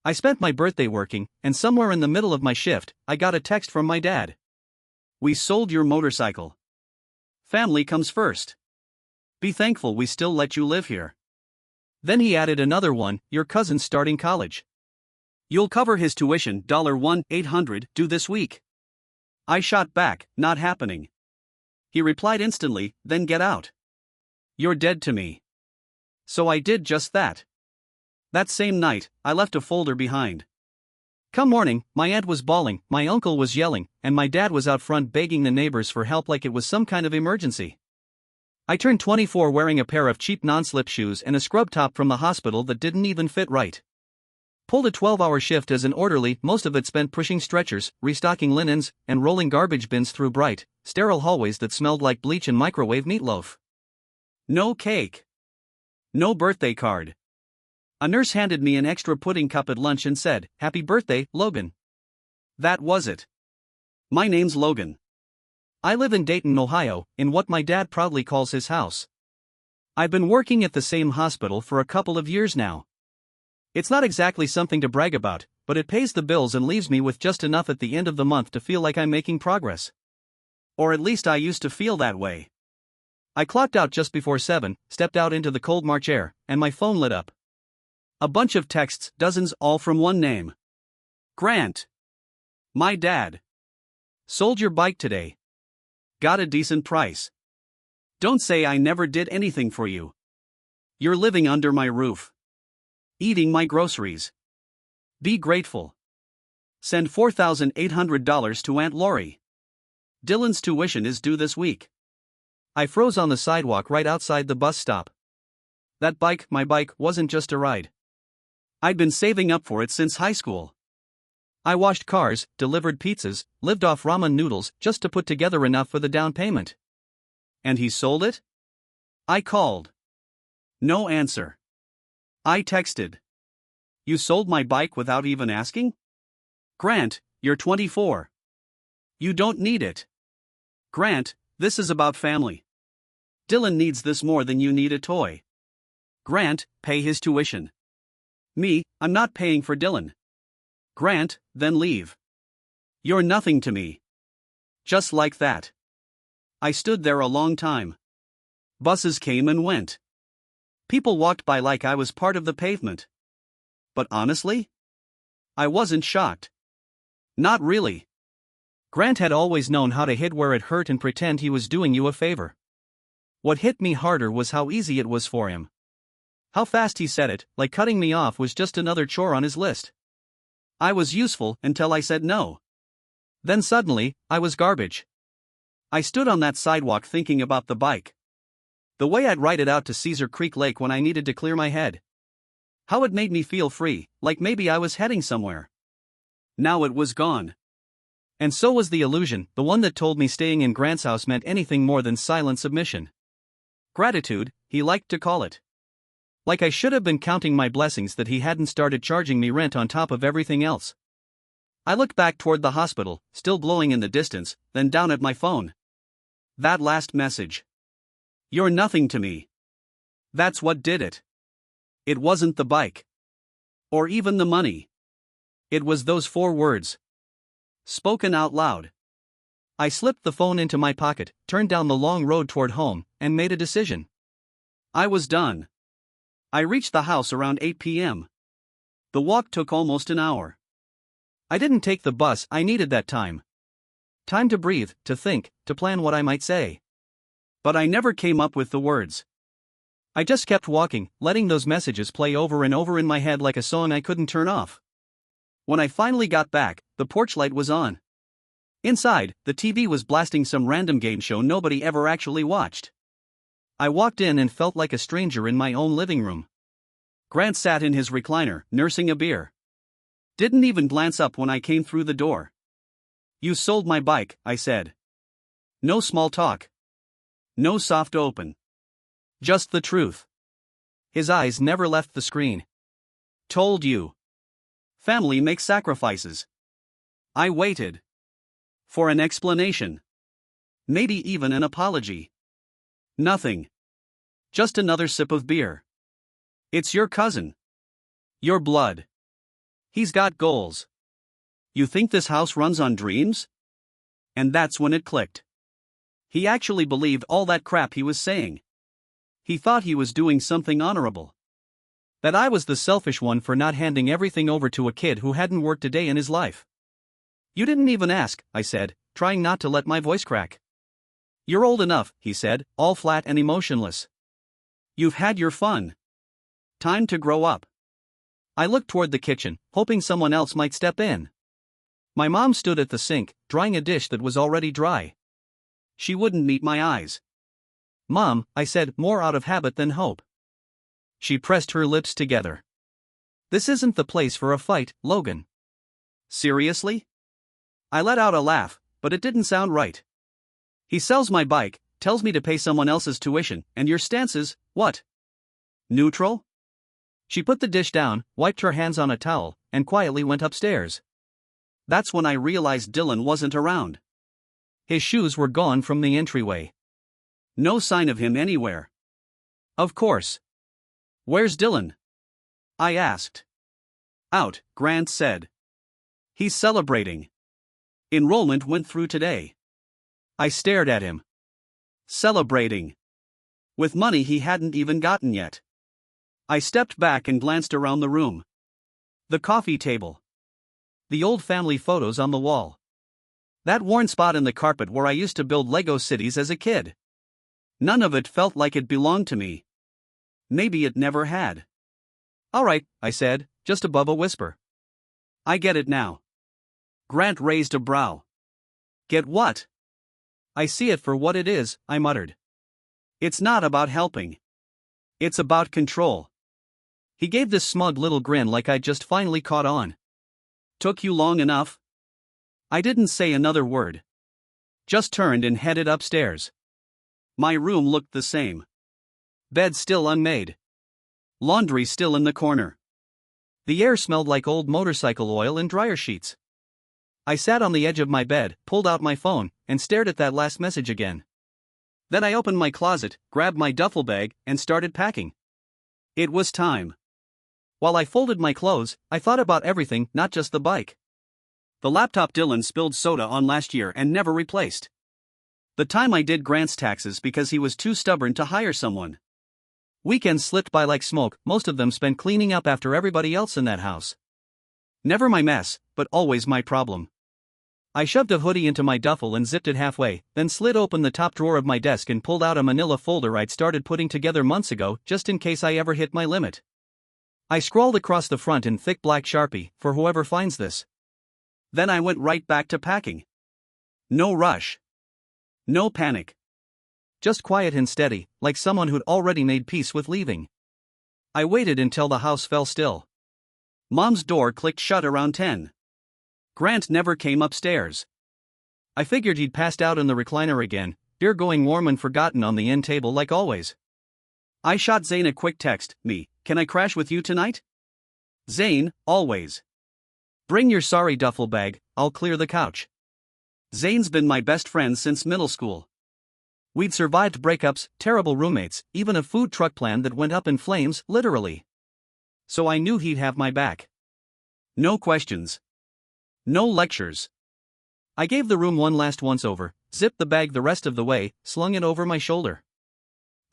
I spent my birthday working, and somewhere in the middle of my shift, I got a text from my dad. We sold your motorcycle. Family comes first. Be thankful we still let you live here. Then he added another one, your cousin's starting college. You'll cover his tuition, $1-800 due this week. I shot back, not happening. He replied instantly, then get out. You're dead to me. So I did just that. That same night, I left a folder behind. Come morning, my aunt was bawling, my uncle was yelling, and my dad was out front begging the neighbors for help like it was some kind of emergency. I turned 24 wearing a pair of cheap non-slip shoes and a scrub top from the hospital that didn't even fit right. Pulled a 12-hour shift as an orderly, most of it spent pushing stretchers, restocking linens, and rolling garbage bins through bright, sterile hallways that smelled like bleach and microwave meatloaf. No cake. No birthday card. A nurse handed me an extra pudding cup at lunch and said, "Happy birthday, Logan." That was it. My name's Logan. I live in Dayton, Ohio, in what my dad proudly calls his house. I've been working at the same hospital for a couple of years now. It's not exactly something to brag about, but it pays the bills and leaves me with just enough at the end of the month to feel like I'm making progress. Or at least I used to feel that way. I clocked out just before 7, stepped out into the cold March air, and my phone lit up. A bunch of texts, dozens, all from one name. Grant. My dad. Sold your bike today. Got a decent price. Don't say I never did anything for you. You're living under my roof. Eating my groceries. Be grateful. Send $4,800 to Aunt Lori. Dylan's tuition is due this week. I froze on the sidewalk right outside the bus stop. That bike, my bike, wasn't just a ride. I'd been saving up for it since high school. I washed cars, delivered pizzas, lived off ramen noodles just to put together enough for the down payment. And he sold it? I called. No answer. I texted. You sold my bike without even asking? Grant, you're 24. You don't need it. Grant, this is about family. Dylan needs this more than you need a toy. Grant, pay his tuition. Me, I'm not paying for Dylan. Grant, then leave. You're nothing to me. Just like that. I stood there a long time. Buses came and went. People walked by like I was part of the pavement. But honestly, I wasn't shocked. Not really. Grant had always known how to hit where it hurt and pretend he was doing you a favor. What hit me harder was how easy it was for him. How fast he said it, like cutting me off was just another chore on his list. I was useful until I said no. Then suddenly, I was garbage. I stood on that sidewalk thinking about the bike. The way I'd ride it out to Cedar Creek Lake when I needed to clear my head. How it made me feel free, like maybe I was heading somewhere. Now it was gone. And so was the illusion, the one that told me staying in Grant's house meant anything more than silent submission. Gratitude, he liked to call it. Like I should have been counting my blessings that he hadn't started charging me rent on top of everything else. I looked back toward the hospital, still blowing in the distance, then down at my phone. That last message. You're nothing to me. That's what did it. It wasn't the bike. Or even the money. It was those 4 words. Spoken out loud. I slipped the phone into my pocket, turned down the long road toward home, and made a decision. I was done. I reached the house around 8 p.m. The walk took almost an hour. I didn't take the bus, I needed that time. Time to breathe, to think, to plan what I might say. But I never came up with the words. I just kept walking, letting those messages play over and over in my head like a song I couldn't turn off. When I finally got back, the porch light was on. Inside, the TV was blasting some random game show nobody ever actually watched. I walked in and felt like a stranger in my own living room. Grant sat in his recliner, nursing a beer. Didn't even glance up when I came through the door. You sold my bike, I said. No small talk. No soft open. Just the truth. His eyes never left the screen. Told you. Family makes sacrifices. I waited. For an explanation. Maybe even an apology. Nothing. Just another sip of beer. It's your cousin. Your blood. He's got goals. You think this house runs on dreams? And that's when it clicked. He actually believed all that crap he was saying. He thought he was doing something honorable. That I was the selfish one for not handing everything over to a kid who hadn't worked a day in his life. You didn't even ask, I said, trying not to let my voice crack. You're old enough, he said, all flat and emotionless. You've had your fun. Time to grow up. I looked toward the kitchen, hoping someone else might step in. My mom stood at the sink, drying a dish that was already dry. She wouldn't meet my eyes. Mom, I said, more out of habit than hope. She pressed her lips together. This isn't the place for a fight, Logan. Seriously? I let out a laugh, but it didn't sound right. He sells my bike, tells me to pay someone else's tuition, and your stance is, what? Neutral? She put the dish down, wiped her hands on a towel, and quietly went upstairs. That's when I realized Dylan wasn't around. His shoes were gone from the entryway. No sign of him anywhere. Of course. Where's Dylan? I asked. Out, Grant said. He's celebrating. Enrollment went through today. I stared at him. Celebrating. With money he hadn't even gotten yet. I stepped back and glanced around the room. The coffee table. The old family photos on the wall. That worn spot in the carpet where I used to build Lego cities as a kid. None of it felt like it belonged to me. Maybe it never had. All right, I said, just above a whisper. I get it now. Grant raised a brow. Get what? I see it for what it is, I muttered. It's not about helping. It's about control. He gave this smug little grin like I'd just finally caught on. Took you long enough? I didn't say another word. Just turned and headed upstairs. My room looked the same. Bed still unmade. Laundry still in the corner. The air smelled like old motorcycle oil and dryer sheets. I sat on the edge of my bed, pulled out my phone, and stared at that last message again. Then I opened my closet, grabbed my duffel bag, and started packing. It was time. While I folded my clothes, I thought about everything, not just the bike. The laptop Dylan spilled soda on last year and never replaced. The time I did Grant's taxes because he was too stubborn to hire someone. Weekends slipped by like smoke, most of them spent cleaning up after everybody else in that house. Never my mess, but always my problem. I shoved a hoodie into my duffel and zipped it halfway, then slid open the top drawer of my desk and pulled out a manila folder I'd started putting together months ago just in case I ever hit my limit. I scrawled across the front in thick black Sharpie, for whoever finds this. Then I went right back to packing. No rush. No panic. Just quiet and steady, like someone who'd already made peace with leaving. I waited until the house fell still. Mom's door clicked shut around 10. Grant never came upstairs. I figured he'd passed out in the recliner again, beer going warm and forgotten on the end table like always. I shot Zane a quick text, me, can I crash with you tonight? Zane, always. Bring your sorry duffel bag, I'll clear the couch. Zane's been my best friend since middle school. We'd survived breakups, terrible roommates, even a food truck plan that went up in flames, literally. So I knew he'd have my back. No questions. No lectures. I gave the room one last once-over, zipped the bag the rest of the way, slung it over my shoulder.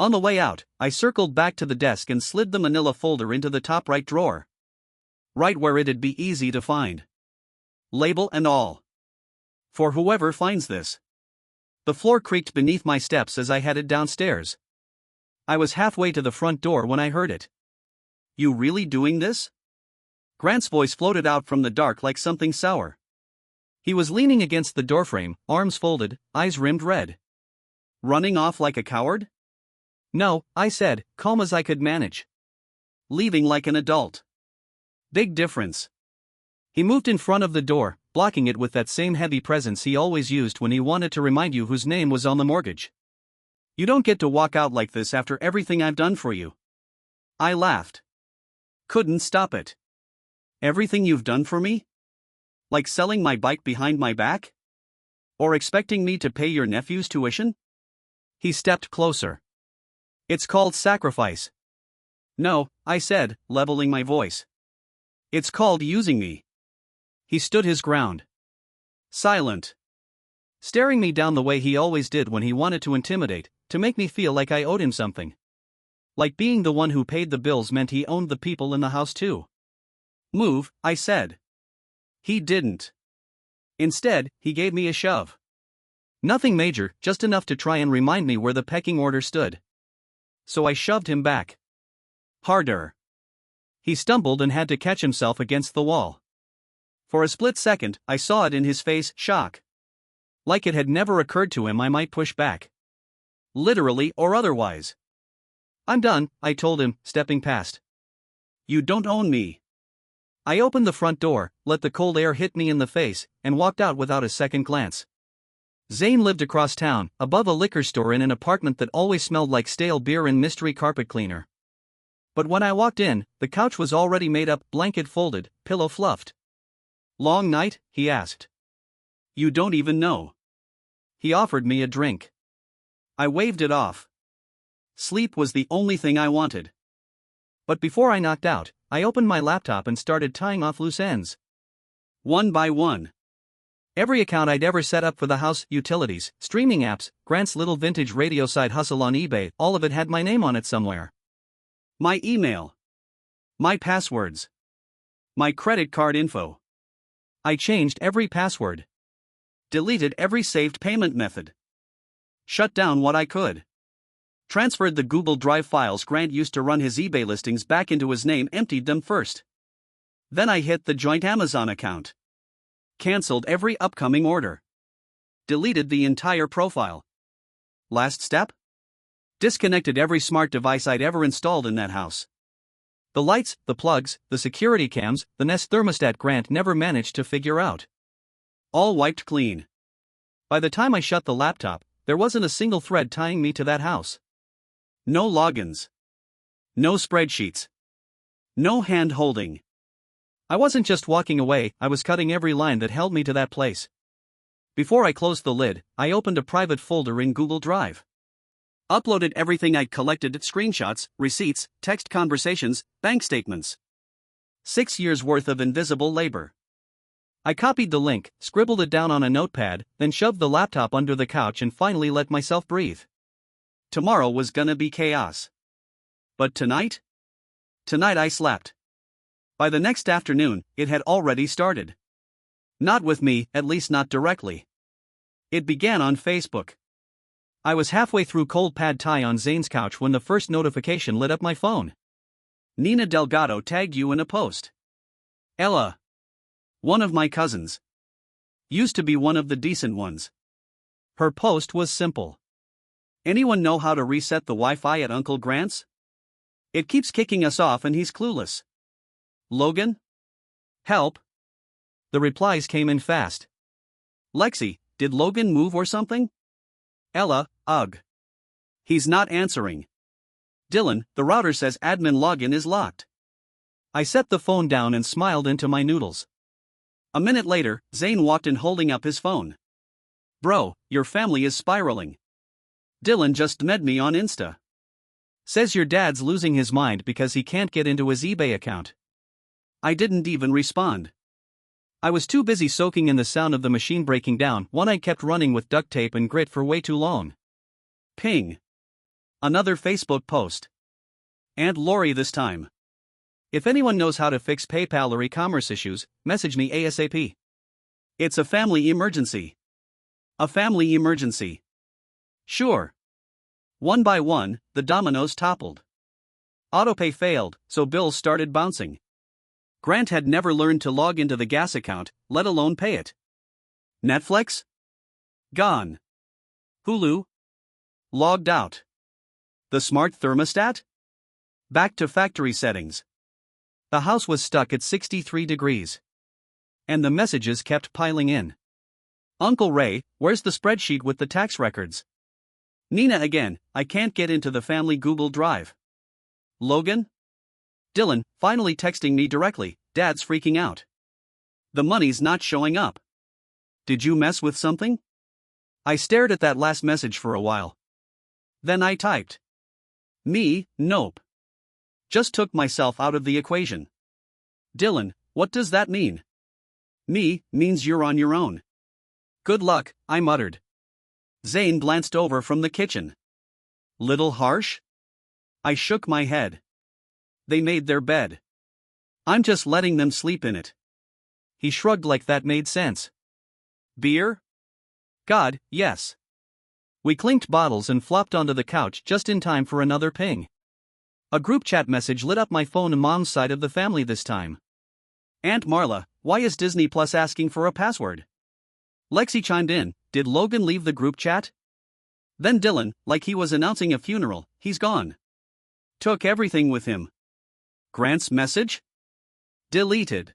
On the way out, I circled back to the desk and slid the manila folder into the top right drawer. Right where it'd be easy to find. Label and all. For whoever finds this. The floor creaked beneath my steps as I headed downstairs. I was halfway to the front door when I heard it. You really doing this? Grant's voice floated out from the dark like something sour. He was leaning against the doorframe, arms folded, eyes rimmed red. Running off like a coward? No, I said, calm as I could manage. Leaving like an adult. Big difference. He moved in front of the door, blocking it with that same heavy presence he always used when he wanted to remind you whose name was on the mortgage. You don't get to walk out like this after everything I've done for you. I laughed. Couldn't stop it. Everything you've done for me? Like selling my bike behind my back? Or expecting me to pay your nephew's tuition? He stepped closer. It's called sacrifice. No, I said, leveling my voice. It's called using me. He stood his ground. Silent. Staring me down the way he always did when he wanted to intimidate, to make me feel like I owed him something. Like being the one who paid the bills meant he owned the people in the house too. Move, I said. He didn't. Instead, he gave me a shove. Nothing major, just enough to try and remind me where the pecking order stood. So I shoved him back. Harder. He stumbled and had to catch himself against the wall. For a split second, I saw it in his face, shock. Like it had never occurred to him I might push back. Literally or otherwise. I'm done, I told him, stepping past. You don't own me. I opened the front door, let the cold air hit me in the face, and walked out without a second glance. Zane lived across town, above a liquor store in an apartment that always smelled like stale beer and mystery carpet cleaner. But when I walked in, the couch was already made up, blanket folded, pillow fluffed. Long night? He asked. You don't even know. He offered me a drink. I waved it off. Sleep was the only thing I wanted. But before I knocked out, I opened my laptop and started tying off loose ends. One by one. Every account I'd ever set up for the house, utilities, streaming apps, Grant's little vintage radio side hustle on eBay, all of it had my name on it somewhere. My email. My passwords. My credit card info. I changed every password. Deleted every saved payment method. Shut down what I could. Transferred the Google Drive files Grant used to run his eBay listings back into his name, emptied them first. Then I hit the joint Amazon account. Cancelled every upcoming order. Deleted the entire profile. Last step? Disconnected every smart device I'd ever installed in that house. The lights, the plugs, the security cams, the Nest thermostat Grant never managed to figure out. All wiped clean. By the time I shut the laptop, there wasn't a single thread tying me to that house. No logins. No spreadsheets. No hand-holding. I wasn't just walking away, I was cutting every line that held me to that place. Before I closed the lid, I opened a private folder in Google Drive. Uploaded everything I'd collected, screenshots, receipts, text conversations, bank statements. 6 years' worth of invisible labor. I copied the link, scribbled it down on a notepad, then shoved the laptop under the couch and finally let myself breathe. Tomorrow was gonna be chaos. But tonight? Tonight I slept. By the next afternoon, it had already started. Not with me, at least not directly. It began on Facebook. I was halfway through cold pad thai on Zane's couch when the first notification lit up my phone. Nina Delgado tagged you in a post. Ella. One of my cousins. Used to be one of the decent ones. Her post was simple. Anyone know how to reset the Wi-Fi at Uncle Grant's? It keeps kicking us off and he's clueless. Logan? Help. The replies came in fast. Lexi, did Logan move or something? Ella, ugh. He's not answering. Dylan, the router says admin login is locked. I set the phone down and smiled into my noodles. A minute later, Zane walked in holding up his phone. Bro, your family is spiraling. Dylan just med me on Insta. Says your dad's losing his mind because he can't get into his eBay account. I didn't even respond. I was too busy soaking in the sound of the machine breaking down, one I kept running with duct tape and grit for way too long. Ping. Another Facebook post. Aunt Lori this time. If anyone knows how to fix PayPal or e-commerce issues, message me ASAP. It's a family emergency. A family emergency. Sure. One by one, the dominoes toppled. Autopay failed, so bills started bouncing. Grant had never learned to log into the gas account, let alone pay it. Netflix? Gone. Hulu? Logged out. The smart thermostat? Back to factory settings. The house was stuck at 63 degrees. And the messages kept piling in. Uncle Ray, where's the spreadsheet with the tax records? Nina again, I can't get into the family Google Drive. Logan? Dylan, finally texting me directly, Dad's freaking out. The money's not showing up. Did you mess with something? I stared at that last message for a while. Then I typed. Me, nope. Just took myself out of the equation. Dylan, What does that mean? Me means you're on your own. Good luck, I muttered. Zane glanced over from the kitchen. Little harsh? I shook my head. They made their bed. I'm just letting them sleep in it. He shrugged like that made sense. Beer? God, yes. We clinked bottles and flopped onto the couch just in time for another ping. A group chat message lit up my phone on Mom's side of the family this time. Aunt Marla, why is Disney Plus asking for a password? Lexi chimed in, did Logan leave the group chat? Then Dylan, like he was announcing a funeral, he's gone. Took everything with him. Grant's message? Deleted.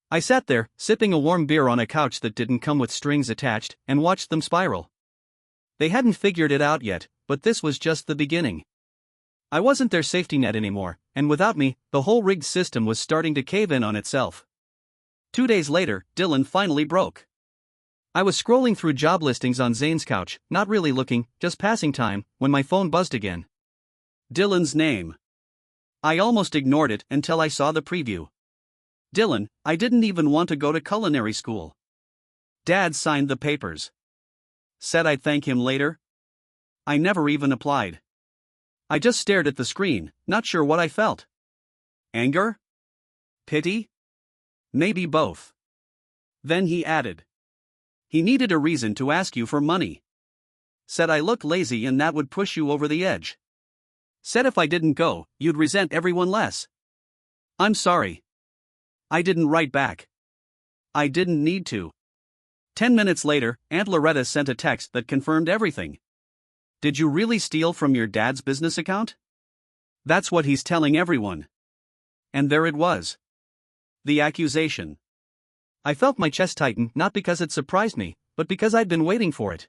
I sat there, sipping a warm beer on a couch that didn't come with strings attached, and watched them spiral. They hadn't figured it out yet, but this was just the beginning. I wasn't their safety net anymore, and without me, the whole rigged system was starting to cave in on itself. 2 days later, Dylan finally broke. I was scrolling through job listings on Zane's couch, not really looking, just passing time, when my phone buzzed again. Dylan's name. I almost ignored it until I saw the preview. Dylan, I didn't even want to go to culinary school. Dad signed the papers. Said I'd thank him later. I never even applied. I just stared at the screen, not sure what I felt. Anger? Pity? Maybe both. Then he added. He needed a reason to ask you for money. Said I look lazy and that would push you over the edge. Said if I didn't go, you'd resent everyone less. I'm sorry. I didn't write back. I didn't need to. 10 minutes later, Aunt Loretta sent a text that confirmed everything. Did you really steal from your dad's business account? That's what he's telling everyone. And there it was. The accusation. I felt my chest tighten not because it surprised me, but because I'd been waiting for it.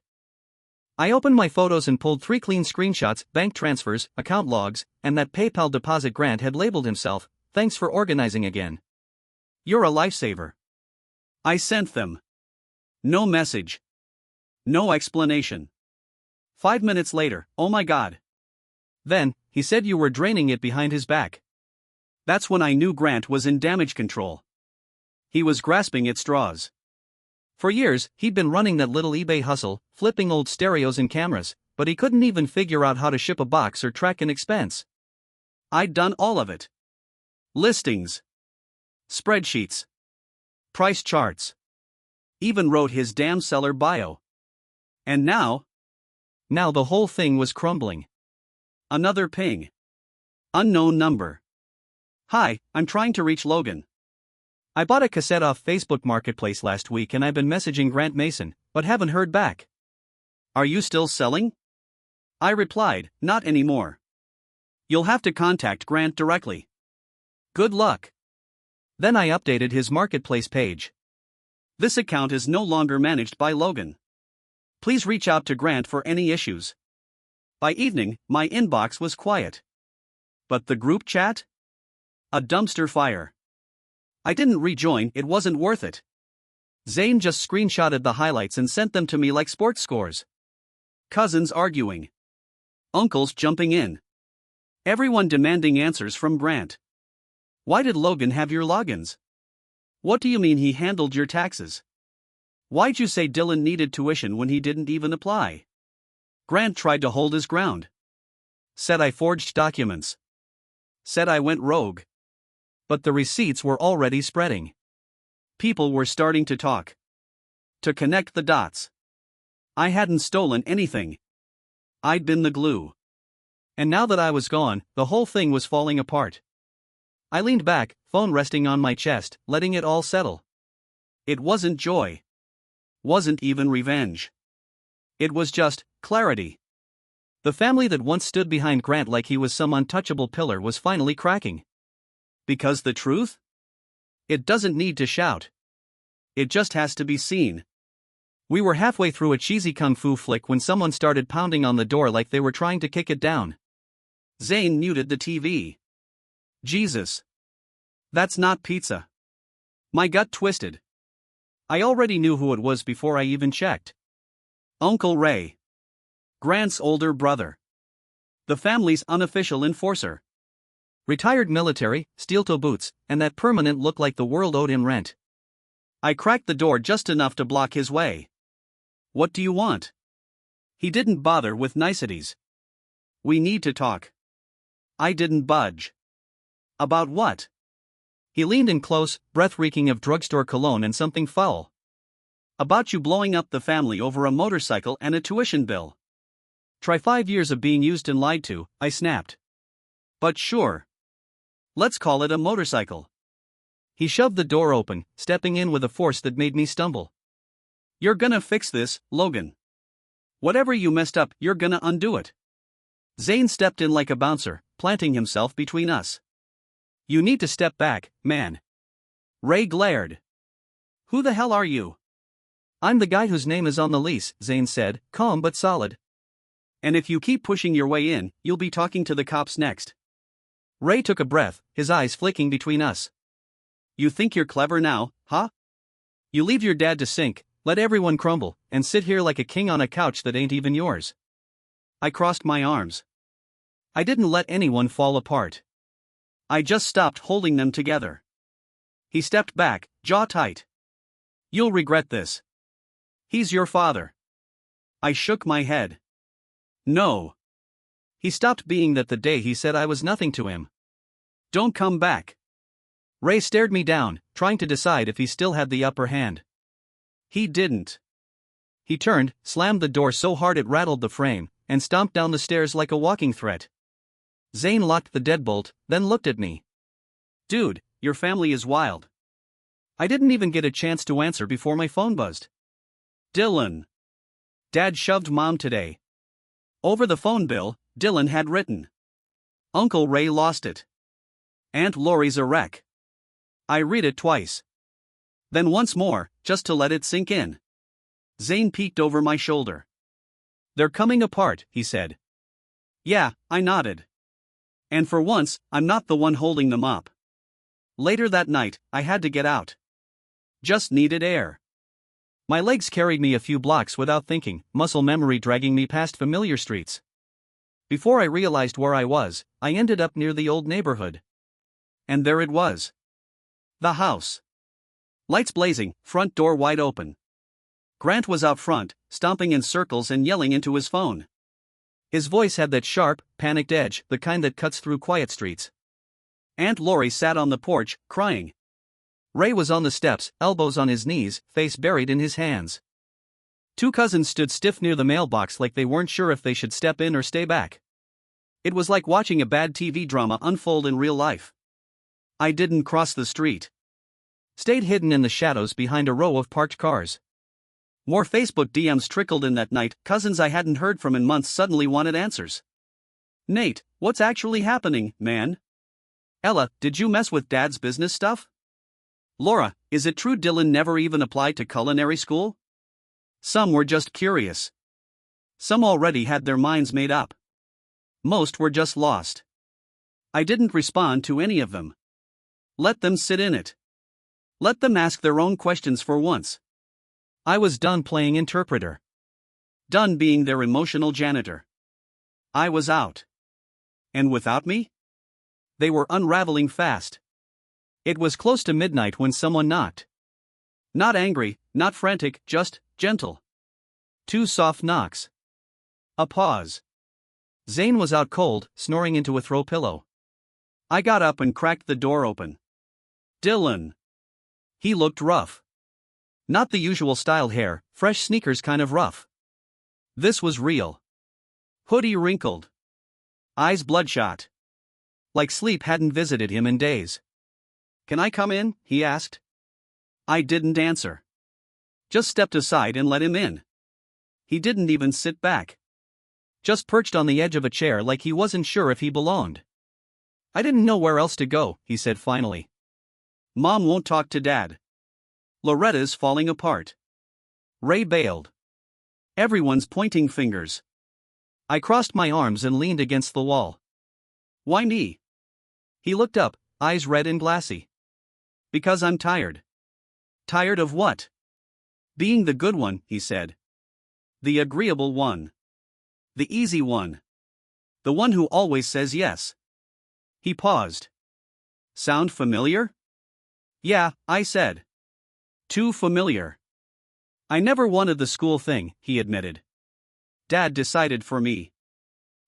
I opened my photos and pulled 3 clean screenshots, bank transfers, account logs, and that PayPal deposit Grant had labeled himself, thanks for organizing again. You're a lifesaver. I sent them. No message. No explanation. 5 minutes later, oh my God. Then, he said you were draining it behind his back. That's when I knew Grant was in damage control. He was grasping at straws. For years, he'd been running that little eBay hustle, flipping old stereos and cameras, but he couldn't even figure out how to ship a box or track an expense. I'd done all of it. Listings. Spreadsheets. Price charts. Even wrote his damn seller bio. And now the whole thing was crumbling. Another ping. Unknown number. Hi, I'm trying to reach Logan. I bought a cassette off Facebook Marketplace last week and I've been messaging Grant Mason, but haven't heard back. Are you still selling? I replied, not anymore. You'll have to contact Grant directly. Good luck. Then I updated his Marketplace page. This account is no longer managed by Logan. Please reach out to Grant for any issues. By evening, my inbox was quiet. But the group chat? A dumpster fire. I didn't rejoin, it wasn't worth it. Zane just screenshotted the highlights and sent them to me like sports scores. Cousins arguing. Uncles jumping in. Everyone demanding answers from Grant. Why did Logan have your logins? What do you mean he handled your taxes? Why'd you say Dylan needed tuition when he didn't even apply? Grant tried to hold his ground. Said I forged documents. Said I went rogue. But the receipts were already spreading. People were starting to talk. To connect the dots. I hadn't stolen anything. I'd been the glue. And now that I was gone, the whole thing was falling apart. I leaned back, phone resting on my chest, letting it all settle. It wasn't joy. Wasn't even revenge. It was just clarity. The family that once stood behind Grant like he was some untouchable pillar was finally cracking. Because the truth? It doesn't need to shout. It just has to be seen. We were halfway through a cheesy kung fu flick when someone started pounding on the door like they were trying to kick it down. Zane muted the TV. Jesus. That's not pizza. My gut twisted. I already knew who it was before I even checked. Uncle Ray. Grant's older brother. The family's unofficial enforcer. Retired military, steel-toe boots, and that permanent look like the world owed him rent. I cracked the door just enough to block his way. "What do you want?" He didn't bother with niceties. "We need to talk." I didn't budge. "About what?" He leaned in close, breath reeking of drugstore cologne and something foul. "About you blowing up the family over a motorcycle and a tuition bill." "Try 5 years of being used and lied to," I snapped. "But sure. Let's call it a motorcycle." He shoved the door open, stepping in with a force that made me stumble. "You're gonna fix this, Logan. Whatever you messed up, you're gonna undo it." Zane stepped in like a bouncer, planting himself between us. "You need to step back, man." Ray glared. "Who the hell are you?" "I'm the guy whose name is on the lease," Zane said, calm but solid. "And if you keep pushing your way in, you'll be talking to the cops next." Ray took a breath, his eyes flicking between us. "You think you're clever now, huh? You leave your dad to sink, let everyone crumble, and sit here like a king on a couch that ain't even yours." I crossed my arms. I didn't let anyone fall apart. I just stopped holding them together. He stepped back, jaw tight. "You'll regret this. He's your father." I shook my head. "No." He stopped being that the day he said I was nothing to him. "Don't come back." Ray stared me down, trying to decide if he still had the upper hand. He didn't. He turned, slammed the door so hard it rattled the frame, and stomped down the stairs like a walking threat. Zane locked the deadbolt, then looked at me. "Dude, your family is wild." I didn't even get a chance to answer before my phone buzzed. "Dylan. Dad shoved Mom today." Over the phone bill, Dylan had written, "Uncle Ray lost it. Aunt Lori's a wreck." I read it twice. Then once more, just to let it sink in. Zane peeked over my shoulder. "They're coming apart," he said. "Yeah," I nodded. "And for once, I'm not the one holding them up." Later that night, I had to get out. Just needed air. My legs carried me a few blocks without thinking, muscle memory dragging me past familiar streets. Before I realized where I was, I ended up near the old neighborhood. And there it was. The house. Lights blazing, front door wide open. Grant was out front, stomping in circles and yelling into his phone. His voice had that sharp, panicked edge, the kind that cuts through quiet streets. Aunt Lori sat on the porch, crying. Ray was on the steps, elbows on his knees, face buried in his hands. Two cousins stood stiff near the mailbox like they weren't sure if they should step in or stay back. It was like watching a bad TV drama unfold in real life. I didn't cross the street. Stayed hidden in the shadows behind a row of parked cars. More Facebook DMs trickled in that night. Cousins I hadn't heard from in months suddenly wanted answers. "Nate, what's actually happening, man?" "Ella, did you mess with Dad's business stuff?" "Laura, is it true Dylan never even applied to culinary school?" Some were just curious. Some already had their minds made up. Most were just lost. I didn't respond to any of them. Let them sit in it. Let them ask their own questions for once. I was done playing interpreter. Done being their emotional janitor. I was out. And without me? They were unraveling fast. It was close to midnight when someone knocked. Not angry, not frantic, just gentle. 2 soft knocks. A pause. Zane was out cold, snoring into a throw pillow. I got up and cracked the door open. "Dylan." He looked rough. Not the usual styled hair, fresh sneakers kind of rough. This was real. Hoodie wrinkled. Eyes bloodshot. Like sleep hadn't visited him in days. "Can I come in?" he asked. I didn't answer. Just stepped aside and let him in. He didn't even sit back. Just perched on the edge of a chair like he wasn't sure if he belonged. "I didn't know where else to go," he said finally. "Mom won't talk to Dad. Loretta's falling apart." Ray bailed. Everyone's pointing fingers. I crossed my arms and leaned against the wall. "Why me?" He looked up, eyes red and glassy. "Because I'm tired." "Tired of what?" "Being the good one," he said. "The agreeable one. The easy one. The one who always says yes." He paused. Sound familiar? Yeah, I said. Too familiar. I never wanted the school thing, he admitted. Dad decided for me.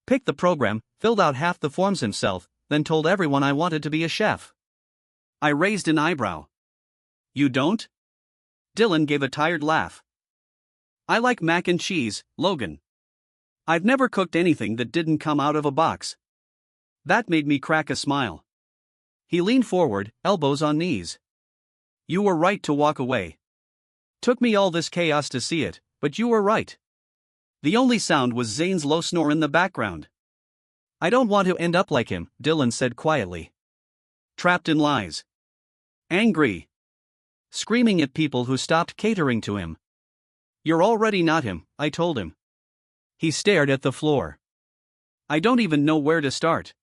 Picked the program, filled out half the forms himself, then told everyone I wanted to be a chef. I raised an eyebrow. You don't? Dylan gave a tired laugh. I like mac and cheese, Logan. I've never cooked anything that didn't come out of a box. That made me crack a smile. He leaned forward, elbows on knees. You were right to walk away. Took me all this chaos to see it, but you were right. The only sound was Zane's low snore in the background. I don't want to end up like him, Dylan said quietly. Trapped in lies. Angry. Screaming at people who stopped catering to him. You're already not him, I told him. He stared at the floor. I don't even know where to start.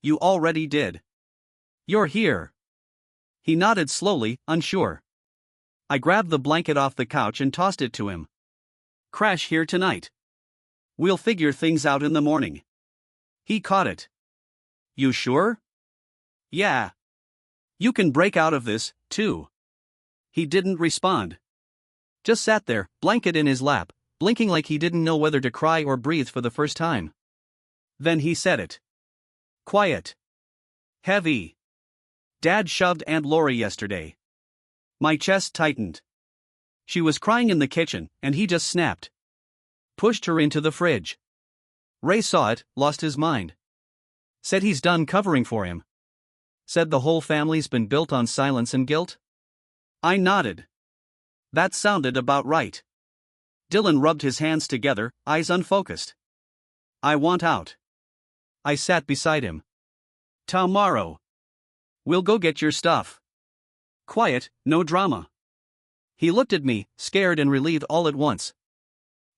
You already did. You're here. He nodded slowly, unsure. I grabbed the blanket off the couch and tossed it to him. Crash here tonight. We'll figure things out in the morning. He caught it. You sure? Yeah. You can break out of this, too. He didn't respond. Just sat there, blanket in his lap, blinking like he didn't know whether to cry or breathe for the first time. Then he said it. Quiet. Heavy. Dad shoved Aunt Lori yesterday. My chest tightened. She was crying in the kitchen, and he just snapped. Pushed her into the fridge. Ray saw it, lost his mind. Said he's done covering for him. Said the whole family's been built on silence and guilt. I nodded. That sounded about right. Dylan rubbed his hands together, eyes unfocused. I want out. I sat beside him. Tomorrow. We'll go get your stuff. Quiet, no drama. He looked at me, scared and relieved all at once.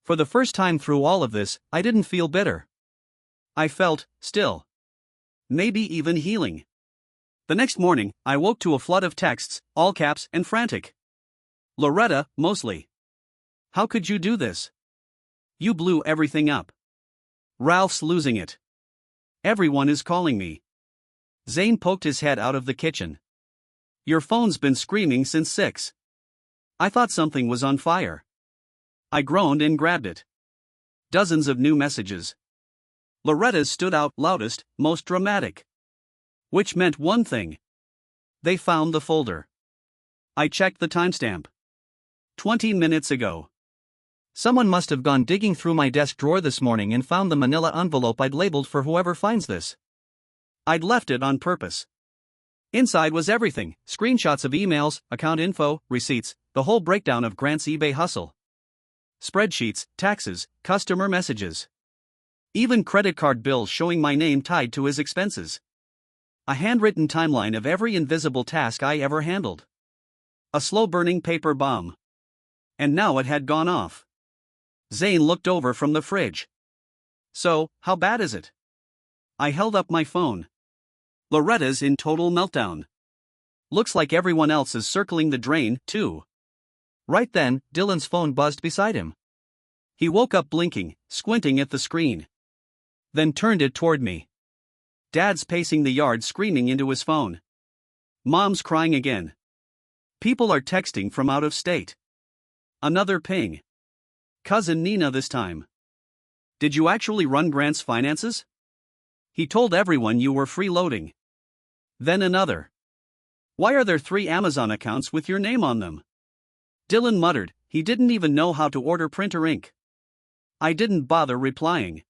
For the first time through all of this, I didn't feel bitter. I felt, still. Maybe even healing. The next morning, I woke to a flood of texts, all caps and frantic. Loretta, mostly. How could you do this? You blew everything up. Ralph's losing it. Everyone is calling me. Zane poked his head out of the kitchen. Your phone's been screaming since 6. I thought something was on fire. I groaned and grabbed it. Dozens of new messages. Loretta's stood out loudest, most dramatic. Which meant one thing. They found the folder. I checked the timestamp. 20 minutes ago. Someone must have gone digging through my desk drawer this morning and found the manila envelope I'd labeled for whoever finds this. I'd left it on purpose. Inside was everything, screenshots of emails, account info, receipts, the whole breakdown of Grant's eBay hustle. Spreadsheets, taxes, customer messages. Even credit card bills showing my name tied to his expenses. A handwritten timeline of every invisible task I ever handled. A slow-burning paper bomb. And now it had gone off. Zane looked over from the fridge. So, how bad is it? I held up my phone. Loretta's in total meltdown. Looks like everyone else is circling the drain, too. Right then, Dylan's phone buzzed beside him. He woke up blinking, squinting at the screen. Then turned it toward me. Dad's pacing the yard screaming into his phone. Mom's crying again. People are texting from out of state. Another ping. Cousin Nina this time. Did you actually run Grant's finances? He told everyone you were freeloading. Then another. Why are there 3 Amazon accounts with your name on them? Dylan muttered, he didn't even know how to order printer ink. I didn't bother replying.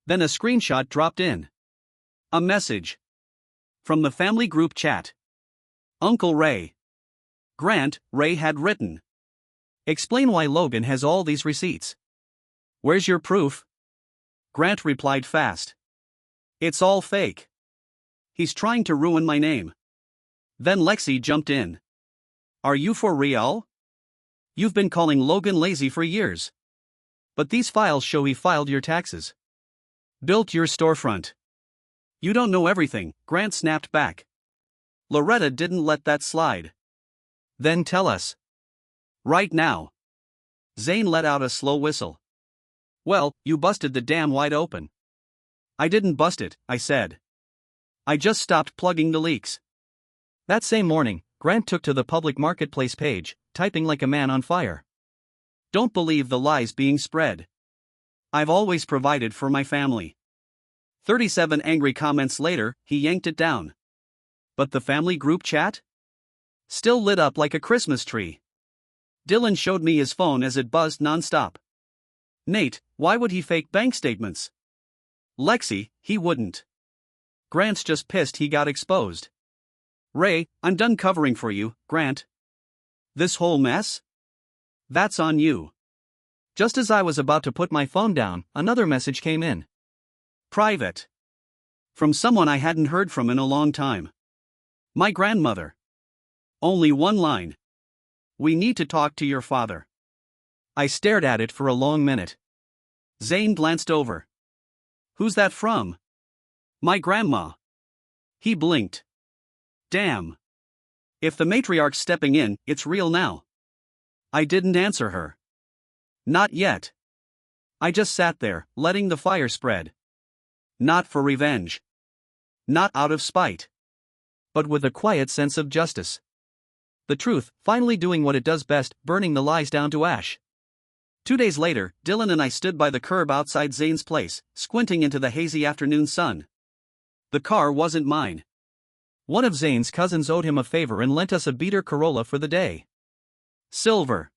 Then a screenshot dropped in. A message. From the family group chat. Uncle Ray. Grant, Ray had written. Explain why Logan has all these receipts. Where's your proof? Grant replied fast. It's all fake. He's trying to ruin my name. Then Lexi jumped in. Are you for real? You've been calling Logan lazy for years. But these files show he filed your taxes. Built your storefront. You don't know everything, Grant snapped back. Loretta didn't let that slide. Then tell us. Right now. Zane let out a slow whistle. Well, you busted the dam wide open. I didn't bust it, I said. I just stopped plugging the leaks. That same morning, Grant took to the public marketplace page, typing like a man on fire. Don't believe the lies being spread. I've always provided for my family. 37 angry comments later, he yanked it down. But the family group chat? Still lit up like a Christmas tree. Dylan showed me his phone as it buzzed nonstop. Nate, why would he fake bank statements? Lexi, he wouldn't. Grant's just pissed he got exposed. Ray, I'm done covering for you, Grant. This whole mess? That's on you. Just as I was about to put my phone down, another message came in. Private. From someone I hadn't heard from in a long time. My grandmother. Only one line. We need to talk to your father. I stared at it for a long minute. Zane glanced over. Who's that from? My grandma. He blinked. Damn. If the matriarch's stepping in, it's real now. I didn't answer her. Not yet. I just sat there, letting the fire spread. Not for revenge. Not out of spite. But with a quiet sense of justice. The truth, finally doing what it does best, burning the lies down to ash. 2 days later, Dylan and I stood by the curb outside Zane's place, squinting into the hazy afternoon sun. The car wasn't mine. One of Zane's cousins owed him a favor and lent us a beater Corolla for the day. Silver.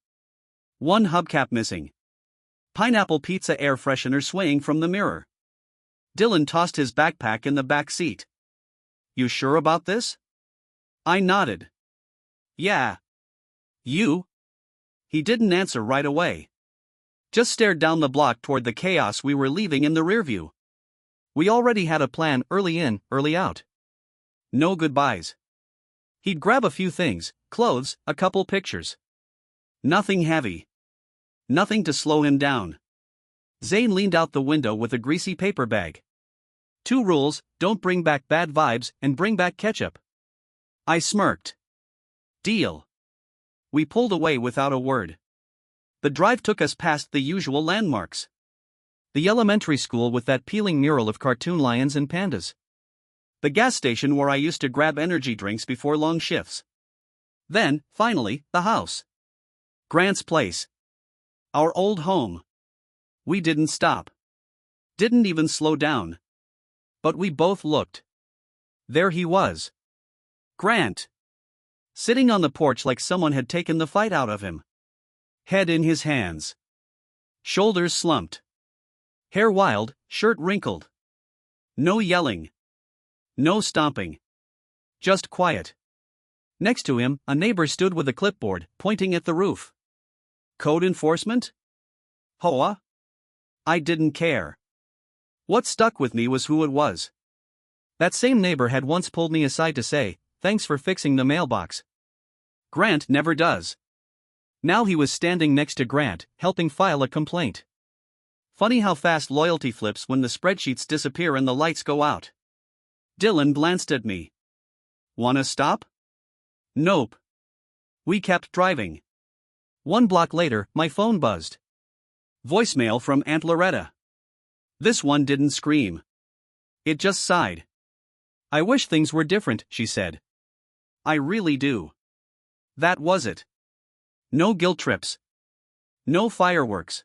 One hubcap missing. Pineapple pizza air freshener swaying from the mirror. Dylan tossed his backpack in the back seat. You sure about this? I nodded. Yeah. You? He didn't answer right away. Just stared down the block toward the chaos we were leaving in the rearview. We already had a plan, early in, early out. No goodbyes. He'd grab a few things, clothes, a couple pictures. Nothing heavy. Nothing to slow him down. Zane leaned out the window with a greasy paper bag. 2 rules, don't bring back bad vibes and bring back ketchup. I smirked. Deal. We pulled away without a word. The drive took us past the usual landmarks. The elementary school with that peeling mural of cartoon lions and pandas. The gas station where I used to grab energy drinks before long shifts. Then, finally, the house. Grant's place. Our old home. We didn't stop. Didn't even slow down. But we both looked. There he was. Grant. Sitting on the porch like someone had taken the fight out of him. Head in his hands. Shoulders slumped. Hair wild, shirt wrinkled. No yelling. No stomping. Just quiet. Next to him, a neighbor stood with a clipboard, pointing at the roof. Code enforcement? Hoa? I didn't care. What stuck with me was who it was. That same neighbor had once pulled me aside to say, "Thanks for fixing the mailbox." Grant never does. Now he was standing next to Grant, helping file a complaint. Funny how fast loyalty flips when the spreadsheets disappear and the lights go out. Dylan glanced at me. Wanna stop? Nope. We kept driving. 1 block later, my phone buzzed. Voicemail from Aunt Loretta. This one didn't scream. It just sighed. I wish things were different, she said. I really do. That was it. No guilt trips. No fireworks.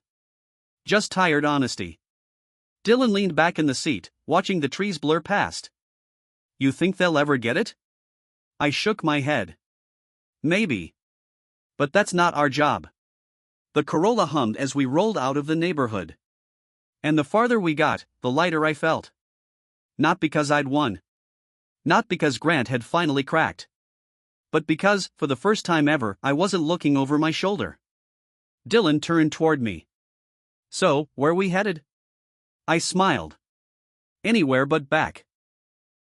Just tired honesty. Dylan leaned back in the seat, watching the trees blur past. You think they'll ever get it? I shook my head. Maybe. But that's not our job. The Corolla hummed as we rolled out of the neighborhood. And the farther we got, the lighter I felt. Not because I'd won. Not because Grant had finally cracked. But because, for the first time ever, I wasn't looking over my shoulder. Dylan turned toward me. So, where we headed? I smiled. Anywhere but back.